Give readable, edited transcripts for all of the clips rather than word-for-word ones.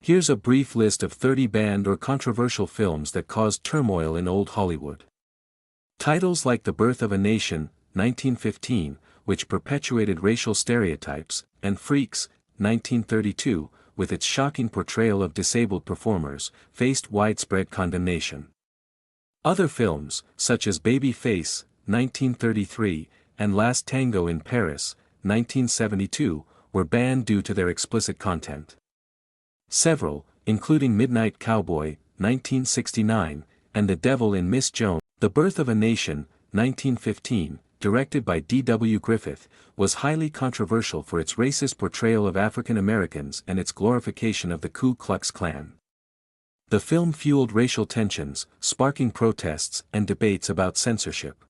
Here's a brief list of 30 banned or controversial films that caused turmoil in old Hollywood. Titles like The Birth of a Nation, 1915, which perpetuated racial stereotypes, and Freaks, 1932, with its shocking portrayal of disabled performers, faced widespread condemnation. Other films, such as Baby Face, 1933, and Last Tango in Paris, 1972, were banned due to their explicit content. Several, including Midnight Cowboy, 1969, and The Devil in Miss Jones, The Birth of a Nation, 1915, directed by D.W. Griffith, was highly controversial for its racist portrayal of African Americans and its glorification of the Ku Klux Klan. The film fueled racial tensions, sparking protests and debates about censorship.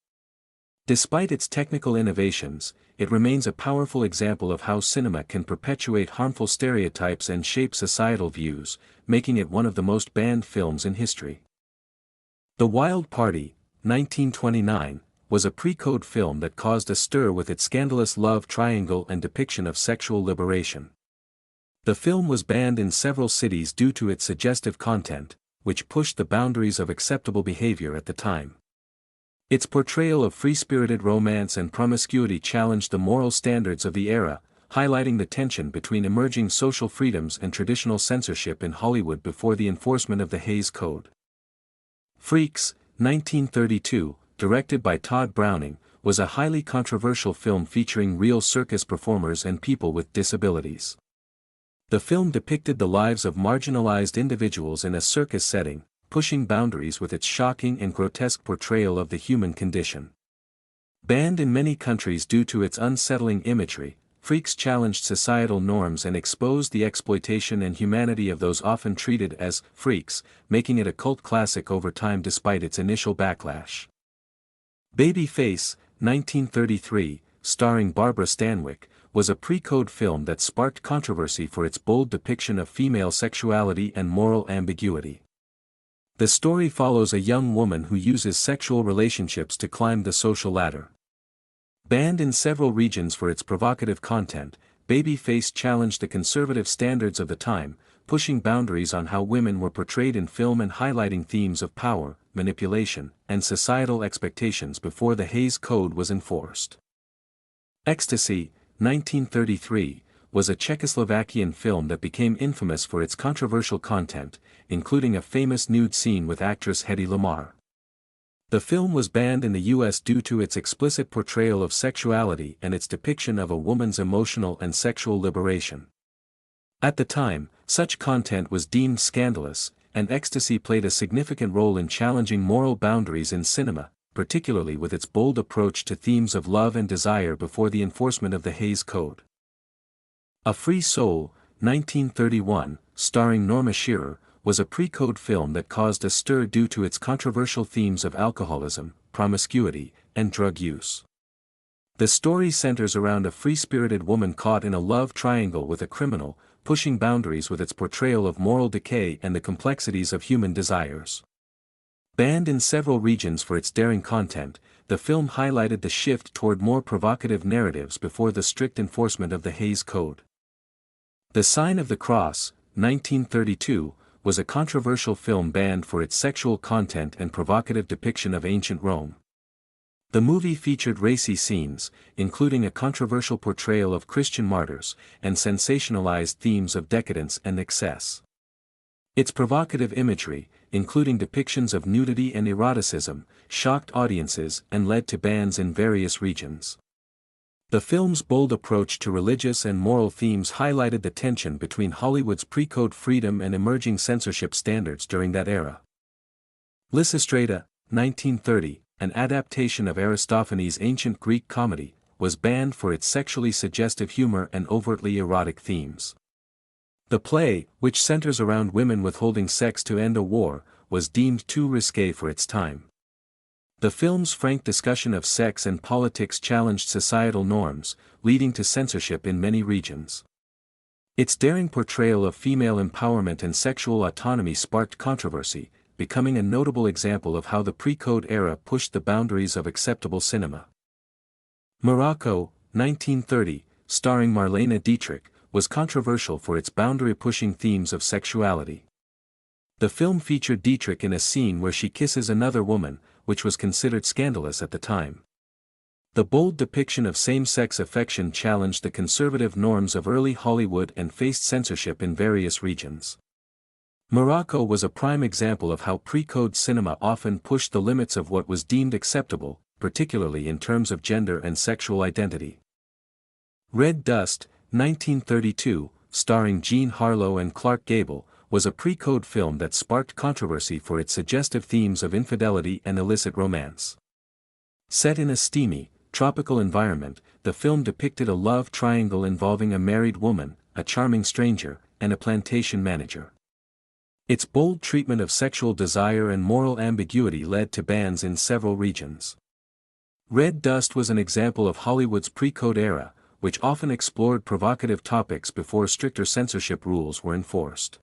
Despite its technical innovations, it remains a powerful example of how cinema can perpetuate harmful stereotypes and shape societal views, making it one of the most banned films in history. The Wild Party, 1929, was a pre-code film that caused a stir with its scandalous love triangle and depiction of sexual liberation. The film was banned in several cities due to its suggestive content, which pushed the boundaries of acceptable behavior at the time. Its portrayal of free-spirited romance and promiscuity challenged the moral standards of the era, highlighting the tension between emerging social freedoms and traditional censorship in Hollywood before the enforcement of the Hays Code. Freaks, 1932, directed by Todd Browning, was a highly controversial film featuring real circus performers and people with disabilities. The film depicted the lives of marginalized individuals in a circus setting, pushing boundaries with its shocking and grotesque portrayal of the human condition. Banned in many countries due to its unsettling imagery, Freaks challenged societal norms and exposed the exploitation and humanity of those often treated as freaks, making it a cult classic over time despite its initial backlash. Baby Face, 1933, starring Barbara Stanwyck, was a pre-code film that sparked controversy for its bold depiction of female sexuality and moral ambiguity. The story follows a young woman who uses sexual relationships to climb the social ladder. Banned in several regions for its provocative content, Baby Face challenged the conservative standards of the time, pushing boundaries on how women were portrayed in film and highlighting themes of power, manipulation, and societal expectations before the Hays Code was enforced. Ecstasy, 1933, was a Czechoslovakian film that became infamous for its controversial content, including a famous nude scene with actress Hedy Lamarr. The film was banned in the US due to its explicit portrayal of sexuality and its depiction of a woman's emotional and sexual liberation. At the time, such content was deemed scandalous, and Ecstasy played a significant role in challenging moral boundaries in cinema, particularly with its bold approach to themes of love and desire before the enforcement of the Hays Code. A Free Soul, 1931, starring Norma Shearer, was a pre-code film that caused a stir due to its controversial themes of alcoholism, promiscuity, and drug use. The story centers around a free-spirited woman caught in a love triangle with a criminal, pushing boundaries with its portrayal of moral decay and the complexities of human desires. Banned in several regions for its daring content, the film highlighted the shift toward more provocative narratives before the strict enforcement of the Hays Code. The Sign of the Cross, 1932, was a controversial film banned for its sexual content and provocative depiction of ancient Rome. The movie featured racy scenes, including a controversial portrayal of Christian martyrs, and sensationalized themes of decadence and excess. Its provocative imagery, including depictions of nudity and eroticism, shocked audiences and led to bans in various regions. The film's bold approach to religious and moral themes highlighted the tension between Hollywood's pre-code freedom and emerging censorship standards during that era. Lysistrata, 1930, an adaptation of Aristophanes' ancient Greek comedy, was banned for its sexually suggestive humor and overtly erotic themes. The play, which centers around women withholding sex to end a war, was deemed too risque for its time. The film's frank discussion of sex and politics challenged societal norms, leading to censorship in many regions. Its daring portrayal of female empowerment and sexual autonomy sparked controversy, becoming a notable example of how the pre-code era pushed the boundaries of acceptable cinema. Morocco, 1930, starring Marlene Dietrich, was controversial for its boundary-pushing themes of sexuality. The film featured Dietrich in a scene where she kisses another woman, which was considered scandalous at the time. The bold depiction of same-sex affection challenged the conservative norms of early Hollywood and faced censorship in various regions. Morocco was a prime example of how pre-code cinema often pushed the limits of what was deemed acceptable, particularly in terms of gender and sexual identity. Red Dust, 1932, starring Jean Harlow and Clark Gable, was a pre-code film that sparked controversy for its suggestive themes of infidelity and illicit romance. Set in a steamy, tropical environment, the film depicted a love triangle involving a married woman, a charming stranger, and a plantation manager. Its bold treatment of sexual desire and moral ambiguity led to bans in several regions. Red Dust was an example of Hollywood's pre-code era, which often explored provocative topics before stricter censorship rules were enforced.